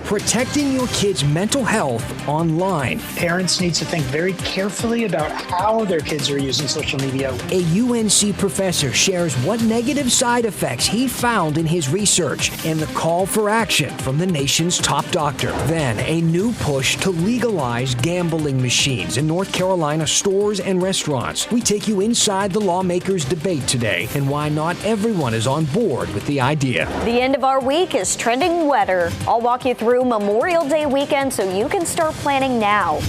protecting your kids' mental health online. Parents need to think very carefully about how their kids are using social media. A UNC professor shares what negative side effects he found in his research and the call for action from the nation's top doctor. Then, a new push to legalize gambling machines in North Carolina stores and restaurants. We take you inside the lawmakers' debate today and why not everyone is on board with the idea. The end of our week is trending weather. I'll walk you through Memorial Day weekend so you can start planning now.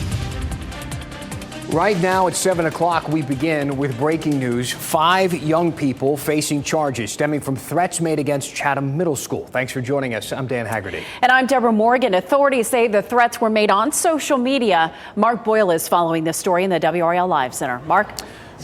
Right now at 7 o'clock, we begin with breaking news. 5 young people facing charges stemming from threats made against Chatham Middle School. Thanks for joining us. I'm Dan Haggerty. And I'm Deborah Morgan. Authorities say the threats were made on social media. Mark Boyle is following this story in the WRAL Live Center. Mark?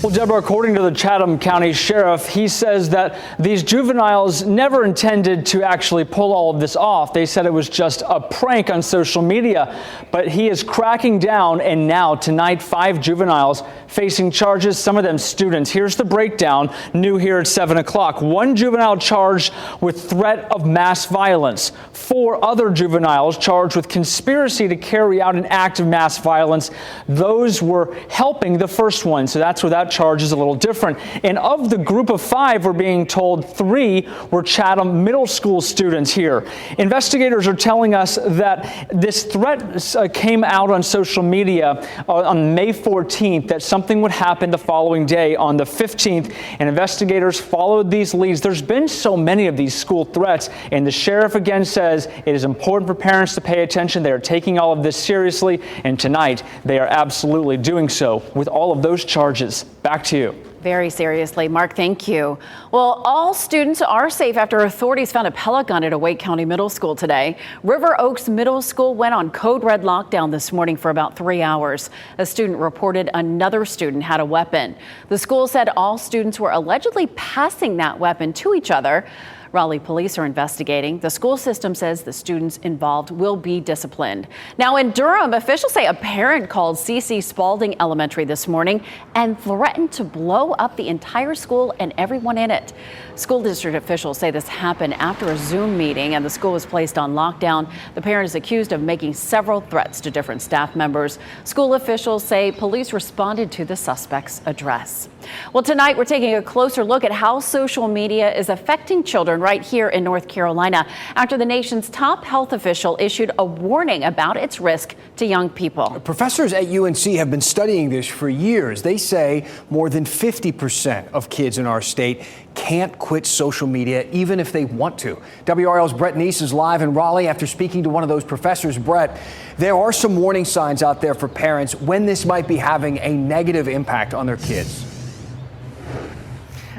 Well, Deborah, according to the Chatham County Sheriff, he says that these juveniles never intended to actually pull all of this off. They said it was just a prank on social media, but he is cracking down. And now tonight, 5 juveniles facing charges, some of them students. Here's the breakdown, new here at 7 o'clock. 1 juvenile charged with threat of mass violence. 4 other juveniles charged with conspiracy to carry out an act of mass violence. Those were helping the first one. So that's where that charge is a little different. And of the group of 5, we're being told 3 were Chatham Middle School students here. Investigators are telling us that this threat came out on social media on May 14th, that something would happen the following day on the 15th, and investigators followed these leads. There's been so many of these school threats, and the sheriff again says it is important for parents to pay attention. They are taking all of this seriously, and tonight they are absolutely doing so with all of those charges. Back to you. Very seriously. Mark, thank you. Well, all students are safe after authorities found a pellet gun at a Wake County Middle School today. River Oaks Middle School went on code red lockdown this morning for about 3 hours. A student reported another student had a weapon. The school said all students were allegedly passing that weapon to each other. Raleigh police are investigating. The school system says the students involved will be disciplined. Now in Durham, officials say a parent called C.C. Spalding Elementary this morning and threatened to blow up the entire school and everyone in it. School district officials say this happened after a Zoom meeting and the school was placed on lockdown. The parent is accused of making several threats to different staff members. School officials say police responded to the suspect's address. Well, tonight we're taking a closer look at how social media is affecting children right here in North Carolina after the nation's top health official issued a warning about its risk to young people. Professors at UNC have been studying this for years. They say more than 50% of kids in our state can't quit social media even if they want to. WRL's Brett Neese is live in Raleigh after speaking to one of those professors. Brett, there are some warning signs out there for parents when this might be having a negative impact on their kids.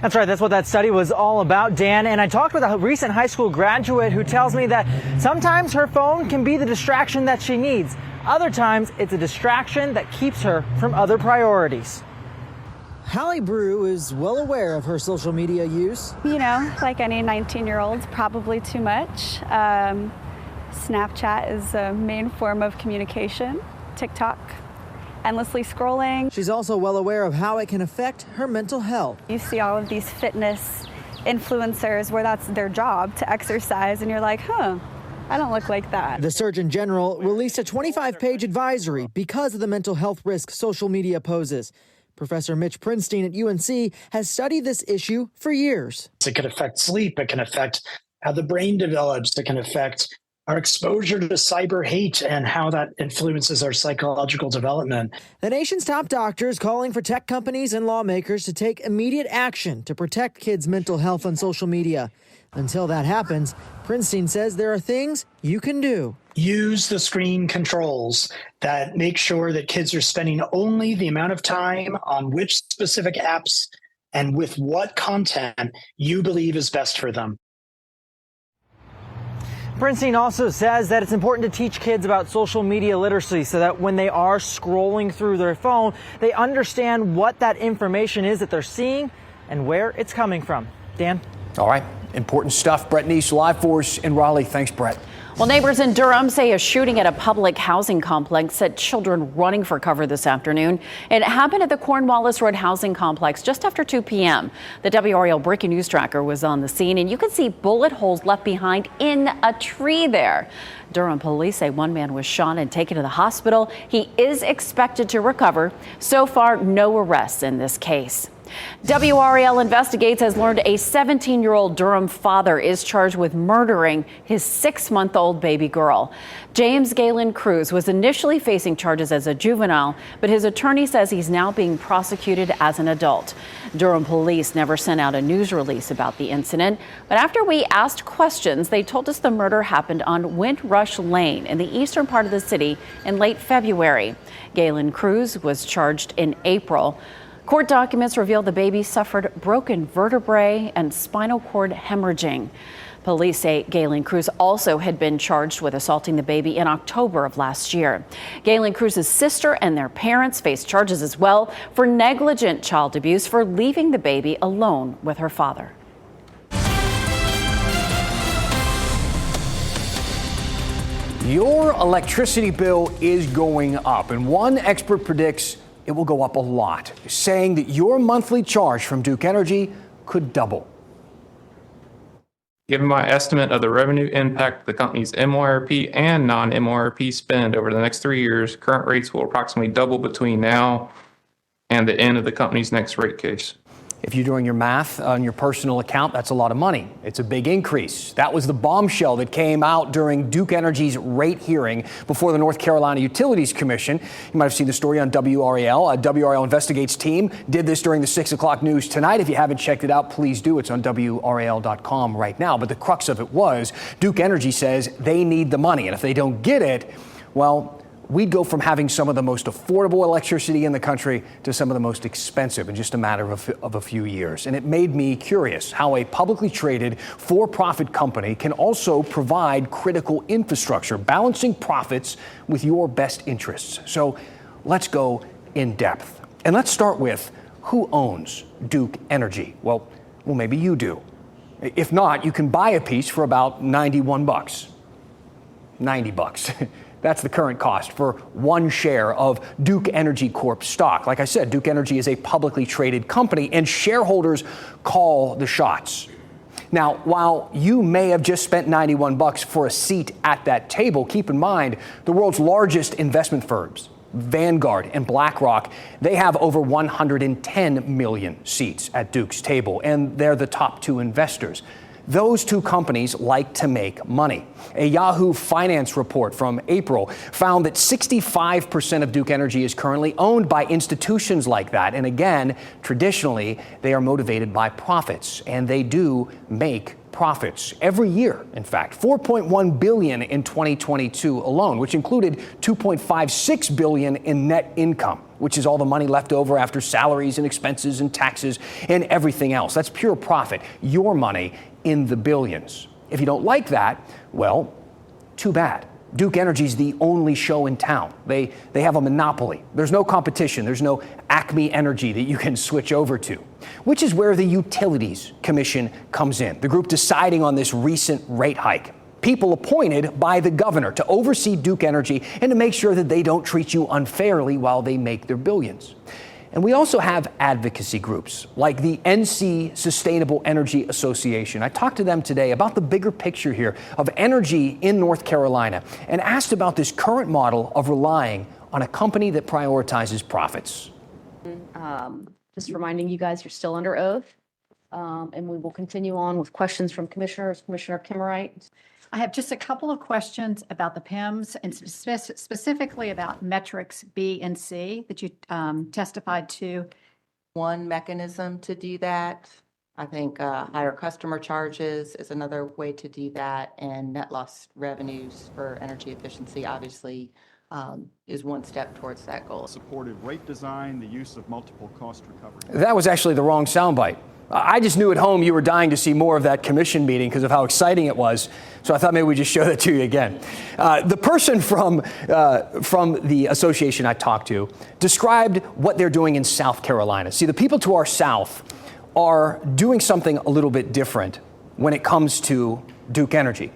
That's right. That's what that study was all about, Dan. And I talked with a recent high school graduate who tells me that sometimes her phone can be the distraction that she needs. Other times, it's a distraction that keeps her from other priorities. Hallie Brew is well aware of her social media use. You know, like any 19-year-old, probably too much. Snapchat is a main form of communication. TikTok. Endlessly scrolling. She's also well aware of how it can affect her mental health. You see all of these fitness influencers where that's their job to exercise and you're like, I don't look like that. The Surgeon General released a 25-page advisory because of the mental health risk social media poses. Professor Mitch Prinstein at UNC has studied this issue for years. It can affect sleep. It can affect how the brain develops. It can affect our exposure to cyber hate and how that influences our psychological development. The nation's top doctors calling for tech companies and lawmakers to take immediate action to protect kids' mental health on social media. Until that happens, Princeton says there are things you can do. Use the screen controls that make sure that kids are spending only the amount of time on which specific apps and with what content you believe is best for them. Princeton also says that it's important to teach kids about social media literacy so that when they are scrolling through their phone, they understand what that information is that they're seeing and where it's coming from. Dan? All right. Important stuff. Brett Neese, live for us in Raleigh. Thanks, Brett. Well, neighbors in Durham say a shooting at a public housing complex set children running for cover this afternoon. It happened at the Cornwallis Road housing complex just after 2 p.m. The WRAL Breaking News Tracker was on the scene, and you can see bullet holes left behind in a tree there. Durham police say one man was shot and taken to the hospital. He is expected to recover. So far, no arrests in this case. WRAL Investigates has learned a 17-year-old Durham father is charged with murdering his 6-month-old baby girl. James Galen Cruz was initially facing charges as a juvenile, but his attorney says he's now being prosecuted as an adult. Durham police never sent out a news release about the incident, but after we asked questions, they told us the murder happened on Windrush Lane in the eastern part of the city in late February. Galen Cruz was charged in April. Court documents reveal the baby suffered broken vertebrae and spinal cord hemorrhaging. Police say Galen Cruz also had been charged with assaulting the baby in October of last year. Galen Cruz's sister and their parents face charges as well for negligent child abuse for leaving the baby alone with her father. Your electricity bill is going up, and one expert predicts it will go up a lot, saying that your monthly charge from Duke Energy could double. Given my estimate of the revenue impact of the company's MYRP and non-MYRP spend over the next 3 years, current rates will approximately double between now and the end of the company's next rate case. If you're doing your math on your personal account, that's a lot of money. It's a big increase. That was the bombshell that came out during Duke Energy's rate hearing before the North Carolina Utilities Commission. You might have seen the story on WRAL. A WRAL Investigates team did this during the 6 o'clock news tonight. If you haven't checked it out, please do. It's on WRAL.com right now. But the crux of it was Duke Energy says they need the money. And if they don't get it, well, we'd go from having some of the most affordable electricity in the country to some of the most expensive in just a matter of a few years. And it made me curious how a publicly traded for-profit company can also provide critical infrastructure, balancing profits with your best interests. So let's go in depth. And let's start with who owns Duke Energy? Well, maybe you do. If not, you can buy a piece for about $91. $90. That's the current cost for one share of Duke Energy Corp stock. Like I said, Duke Energy is a publicly traded company, and shareholders call the shots. Now, while you may have just spent $91 for a seat at that table, keep in mind the world's largest investment firms, Vanguard and BlackRock, they have over 110 million seats at Duke's table, and they're the top two investors. Those two companies like to make money. A Yahoo Finance report from April found that 65% of Duke Energy is currently owned by institutions like that. And again, traditionally, they are motivated by profits, and they do make profits every year. In fact, $4.1 billion in 2022 alone, which included $2.56 billion in net income, which is all the money left over after salaries and expenses and taxes and everything else. That's pure profit. Your money in the billions. If you don't like that, well, too bad. Duke Energy's the only show in town. They have a monopoly. There's no competition. There's no Acme Energy that you can switch over to, which is where the Utilities Commission comes in, the group deciding on this recent rate hike. People appointed by the governor to oversee Duke Energy and to make sure that they don't treat you unfairly while they make their billions. And we also have advocacy groups like the NC Sustainable Energy Association. I talked to them today about the bigger picture here of energy in North Carolina and asked about this current model of relying on a company that prioritizes profits. Just reminding you guys, you're still under oath, and we will continue on with questions from commissioners. Commissioner Kimmerite. I have just a couple of questions about the PIMS and specifically about metrics B and C that you testified to. One mechanism to do that. I think higher customer charges is another way to do that, and net loss revenues for energy efficiency obviously is one step towards that goal. Supported rate design, the use of multiple cost recovery. That was actually the wrong soundbite. I just knew at home you were dying to see more of that commission meeting because of how exciting it was. So I thought maybe we'd just show that to you again. The person from the association I talked to described what they're doing in South Carolina. See, the people to our south are doing something a little bit different. when it comes to Duke Energy.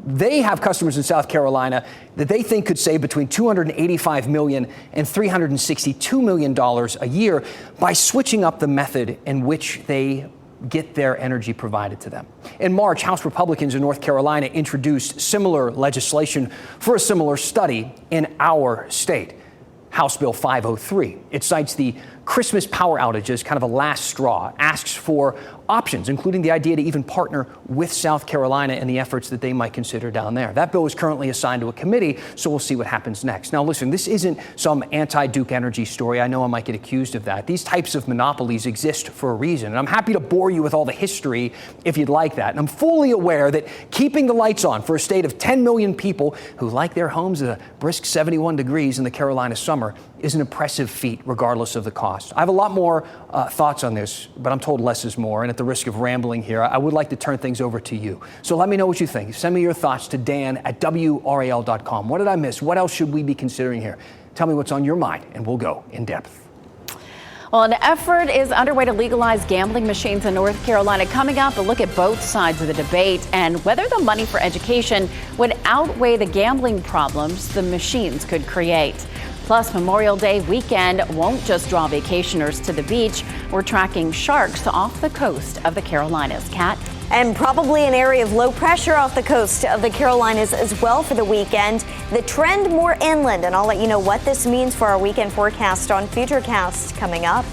They have customers in South Carolina that they think could save between $285 million and $362 million a year by switching up the method in which they get their energy provided to them. In March, House Republicans in North Carolina introduced similar legislation for a similar study in our state. House Bill 503. It cites the Christmas power outage as kind of a last straw, asks for options, including the idea to even partner with South Carolina in the efforts that they might consider down there. That bill is currently assigned to a committee, so we'll see what happens next. Now, listen, this isn't some anti-Duke Energy story. I know I might get accused of that. These types of monopolies exist for a reason, and I'm happy to bore you with all the history if you'd like that. And I'm fully aware that keeping the lights on for a state of 10 million people who like their homes at a brisk 71 degrees in the Carolina summer is an impressive feat, regardless of the cost. I have a lot more thoughts on this, but I'm told less is more. And at the risk of rambling here, I would like to turn things over to you. So let me know what you think. Send me your thoughts to dan@WRAL.com. What did I miss? What else should we be considering here? Tell me what's on your mind, and we'll go in depth. Well, an effort is underway to legalize gambling machines in North Carolina. Coming up, a look at both sides of the debate and whether the money for education would outweigh the gambling problems the machines could create. Plus, Memorial Day weekend won't just draw vacationers to the beach. We're tracking sharks off the coast of the Carolinas. Kat? And probably an area of low pressure off the coast of the Carolinas as well for the weekend. The trend more inland, and I'll let you know what this means for our weekend forecast on Futurecast coming up.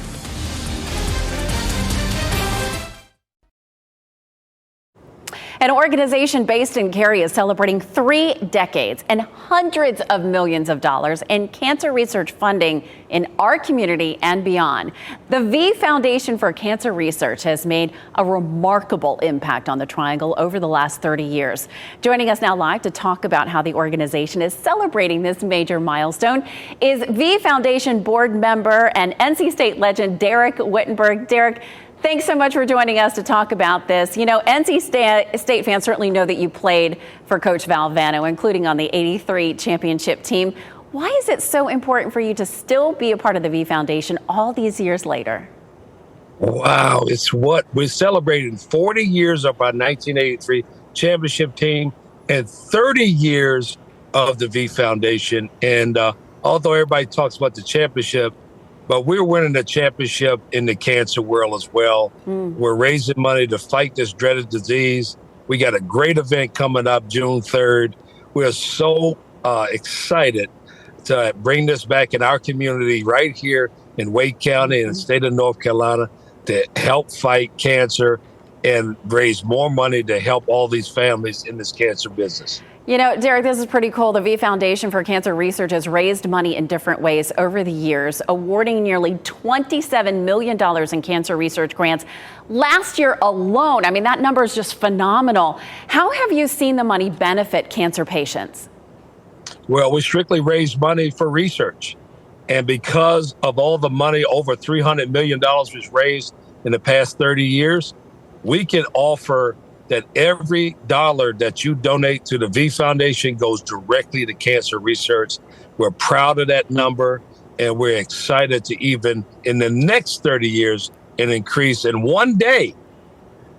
An organization based in Cary is celebrating 3 decades and hundreds of millions of dollars in cancer research funding in our community and beyond. The V Foundation for Cancer Research has made a remarkable impact on the Triangle over the last 30 years. Joining us now live to talk about how the organization is celebrating this major milestone is V Foundation board member and NC State legend Derek Wittenberg. Derek, thanks so much for joining us to talk about this. You know, NC State fans certainly know that you played for Coach Valvano, including on the '83 championship team. Why is it so important for you to still be a part of the V Foundation all these years later? Wow, it's what we're celebrating 40 years of our 1983 championship team and 30 years of the V Foundation. And although everybody talks about the championship, but we're winning the championship in the cancer world as well. We're raising money to fight this dreaded disease. We got a great event coming up June 3rd. We're so excited to bring this back in our community right here in Wake County and the state of North Carolina to help fight cancer and raise more money to help all these families in this cancer business. You know, Derek, this is pretty cool. The V Foundation for Cancer Research has raised money in different ways over the years, awarding nearly $27 million in cancer research grants last year alone. I mean, that number is just phenomenal. How have you seen the money benefit cancer patients? Well, we strictly raise money for research. And because of all the money, over $300 million was raised in the past 30 years, we can offer that every dollar that you donate to the V Foundation goes directly to cancer research. We're proud of that number, and we're excited to even in the next 30 years an increase. And one day,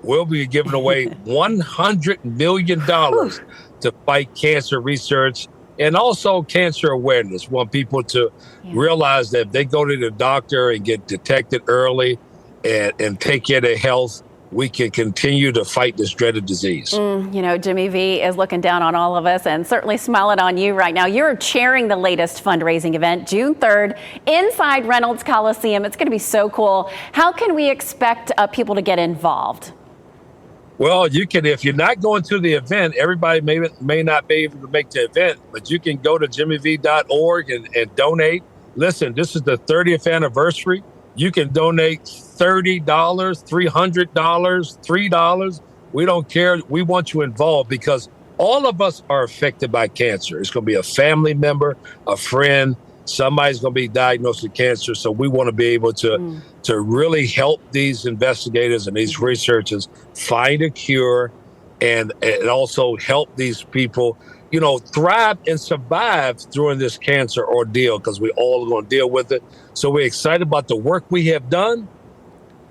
we'll be giving away $100 million to fight cancer research and also cancer awareness. We want people to realize that if they go to the doctor and get detected early and take care of their health, we can continue to fight this dreaded disease. You know, Jimmy V is looking down on all of us and certainly smiling on you right now. You're chairing the latest fundraising event, June 3rd, inside Reynolds Coliseum. It's going to be so cool. How can we expect people to get involved? Well, you can, if you're not going to the event, everybody may not be able to make the event, but you can go to jimmyv.org and donate. Listen, this is the 30th anniversary. You can donate $30, $300, $3. We don't care. We want you involved because all of us are affected by cancer. It's going to be a family member, a friend. Somebody's going to be diagnosed with cancer. So we want to be able to really help these investigators and these researchers find a cure and also help these people, you know, thrive and survive during this cancer ordeal because we all are going to deal with it. So we're excited about the work we have done.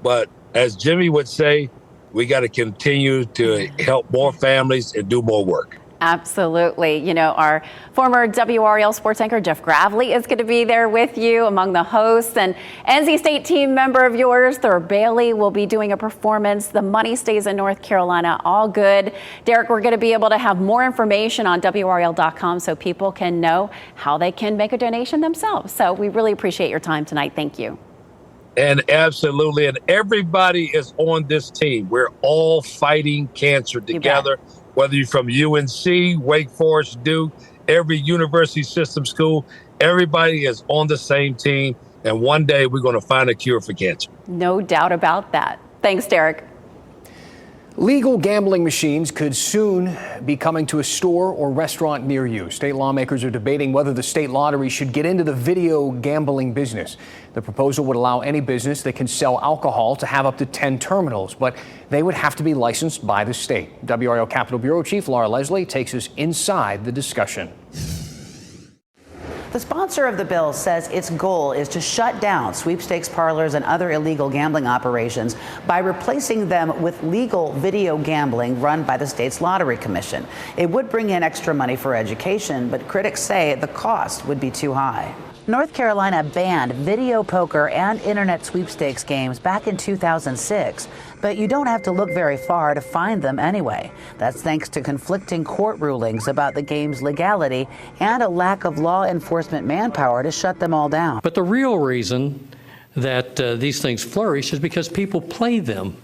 But as Jimmy would say, we got to continue to help more families and do more work. Absolutely. You know, our former WRAL sports anchor, Jeff Gravely, is going to be there with you among the hosts. And NC State team member of yours, Thur Bailey, will be doing a performance. The money stays in North Carolina. All good. Derek, we're going to be able to have more information on WRAL.com so people can know how they can make a donation themselves. So we really appreciate your time tonight. Thank you. And absolutely. And everybody is on this team. We're all fighting cancer together. Whether you're from UNC, Wake Forest, Duke, every university system school, everybody is on the same team. And one day we're going to find a cure for cancer. No doubt about that. Thanks, Derek. Legal gambling machines could soon be coming to a store or restaurant near you. State lawmakers are debating whether the state lottery should get into the video gambling business. The proposal would allow any business that can sell alcohol to have up to 10 terminals, but they would have to be licensed by the state. WRAL Capitol Bureau Chief Laura Leslie takes us inside the discussion. The sponsor of the bill says its goal is to shut down sweepstakes parlors and other illegal gambling operations by replacing them with legal video gambling run by the state's lottery commission. It would bring in extra money for education, but critics say the cost would be too high. North Carolina banned video poker and internet sweepstakes games back in 2006, but you don't have to look very far to find them anyway. That's thanks to conflicting court rulings about the game's legality and a lack of law enforcement manpower to shut them all down. But the real reason that these things flourish is because people play them.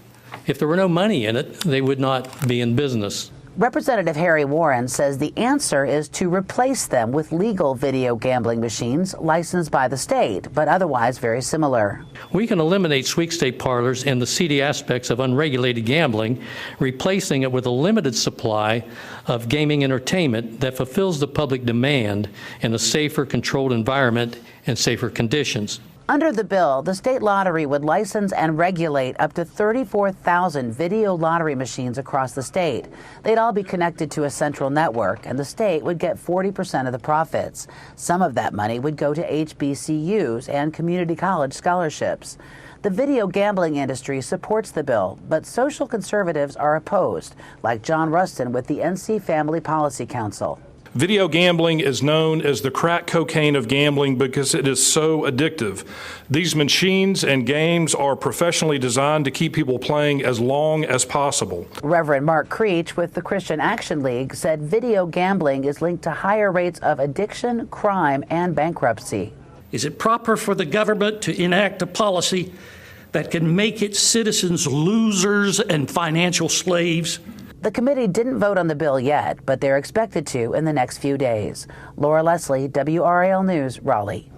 If there were no money in it, they would not be in business. Representative Harry Warren says the answer is to replace them with legal video gambling machines licensed by the state, but otherwise very similar. We can eliminate sweepstakes parlors and the seedy aspects of unregulated gambling, replacing it with a limited supply of gaming entertainment that fulfills the public demand in a safer, controlled environment and safer conditions. Under the bill, the state lottery would license and regulate up to 34,000 video lottery machines across the state. They'd all be connected to a central network, and the state would get 40% of the profits. Some of that money would go to HBCUs and community college scholarships. The video gambling industry supports the bill, but social conservatives are opposed, like John Rustin with the NC Family Policy Council. Video gambling is known as the crack cocaine of gambling because it is so addictive. These machines and games are professionally designed to keep people playing as long as possible. Reverend Mark Creech with the Christian Action League said video gambling is linked to higher rates of addiction, crime, and bankruptcy. Is it proper for the government to enact a policy that can make its citizens losers and financial slaves? The committee didn't vote on the bill yet, but they're expected to in the next few days. Laura Leslie, WRAL News, Raleigh.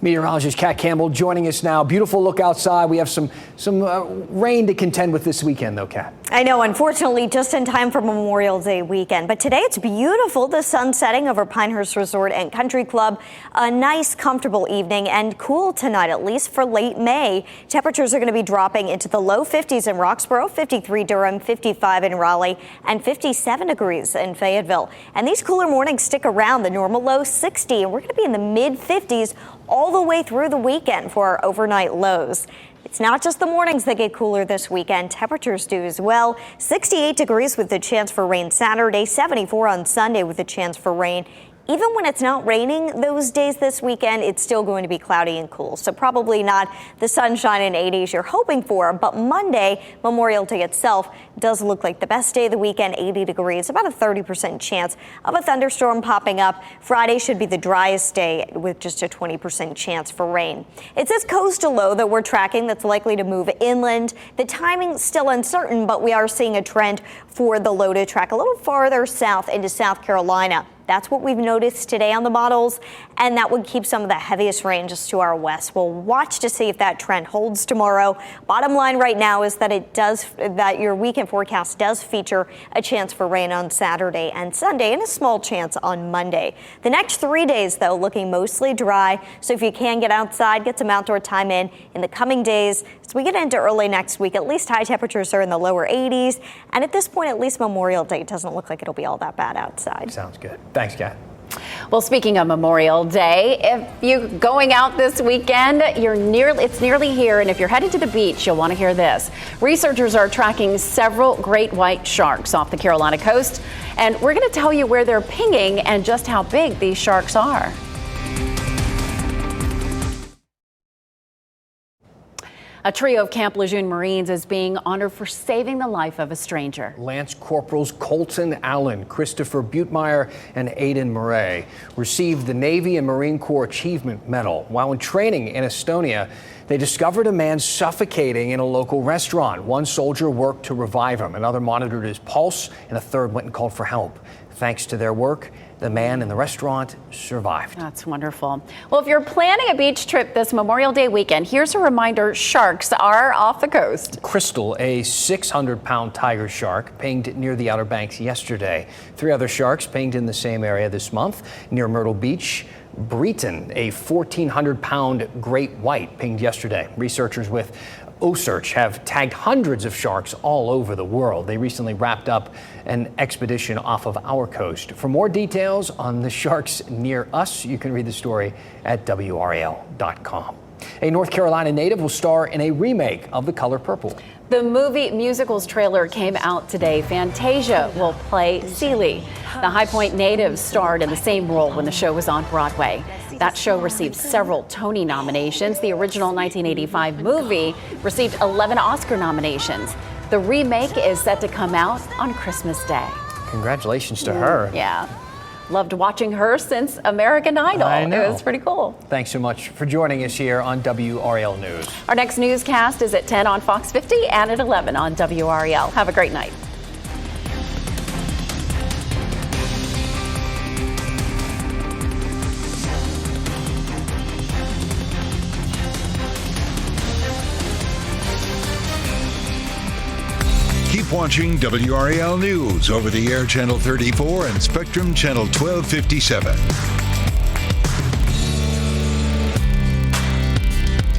Meteorologist Kat Campbell joining us now. Beautiful look outside. We have some rain to contend with this weekend, though, Kat. I know, unfortunately, just in time for Memorial Day weekend. But today it's beautiful. The sun setting over Pinehurst Resort and Country Club. A nice, comfortable evening and cool tonight, at least for late May. Temperatures are going to be dropping into the low 50s in Roxborough, 53 Durham, 55 in Raleigh, and 57 degrees in Fayetteville. And these cooler mornings stick around, the normal low 60, and we're going to be in the mid 50s all the way through the weekend for our overnight lows. It's not just the mornings that get cooler this weekend. Temperatures do as well. 68 degrees with the chance for rain Saturday, 74 on Sunday with the chance for rain. Even when it's not raining those days this weekend, it's still going to be cloudy and cool. So probably not the sunshine and 80s you're hoping for. But Monday, Memorial Day itself, does look like the best day of the weekend, 80 degrees, about a 30% chance of a thunderstorm popping up. Friday should be the driest day with just a 20% chance for rain. It's this coastal low that we're tracking that's likely to move inland. The timing still uncertain, but we are seeing a trend for the low to track a little farther south into South Carolina. That's what we've noticed today on the models, and that would keep some of the heaviest rain just to our west. We'll watch to see if that trend holds tomorrow. Bottom line right now is that your weekend forecast does feature a chance for rain on Saturday and Sunday and a small chance on Monday. The next 3 days, though, looking mostly dry. So if you can get outside, get some outdoor time in the coming days. As we get into early next week, at least high temperatures are in the lower 80s. And at this point, at least Memorial Day doesn't look like it'll be all that bad outside. Sounds good. Thanks, Kat. Well, speaking of Memorial Day, if you're going out this weekend, it's nearly here. And if you're headed to the beach, you'll want to hear this. Researchers are tracking several great white sharks off the Carolina coast. And we're going to tell you where they're pinging and just how big these sharks are. A trio of Camp Lejeune Marines is being honored for saving the life of a stranger. Lance Corporals Colton Allen, Christopher Butemeyer, and Aidan Murray received the Navy and Marine Corps Achievement Medal. While in training in Estonia, they discovered a man suffocating in a local restaurant. One soldier worked to revive him, another monitored his pulse, and a third went and called for help. Thanks to their work, the man in the restaurant survived. That's wonderful. Well, if you're planning a beach trip this Memorial Day weekend, here's a reminder: sharks are off the coast. Crystal, a 600-pound tiger shark, pinged near the Outer Banks yesterday. 3 other sharks pinged in the same area this month near Myrtle Beach. Breton, a 1,400-pound great white, pinged yesterday. Researchers with OSearch have tagged hundreds of sharks all over the world. They recently wrapped up an expedition off of our coast. For more details on the sharks near us, you can read the story at WRAL.com. A North Carolina native will star in a remake of The Color Purple. The movie musicals trailer came out today. Fantasia will play Celie. The High Point native starred in the same role when the show was on Broadway. That show received several Tony nominations. The original 1985 movie received 11 Oscar nominations. The remake is set to come out on Christmas Day. Congratulations to her. Yeah. Loved watching her since American Idol. I know. It was pretty cool. Thanks so much for joining us here on WRAL News. Our next newscast is at 10 on Fox 50 and at 11 on WRAL. Have a great night. Keep watching WRAL News over the air Channel 34 and Spectrum Channel 1257.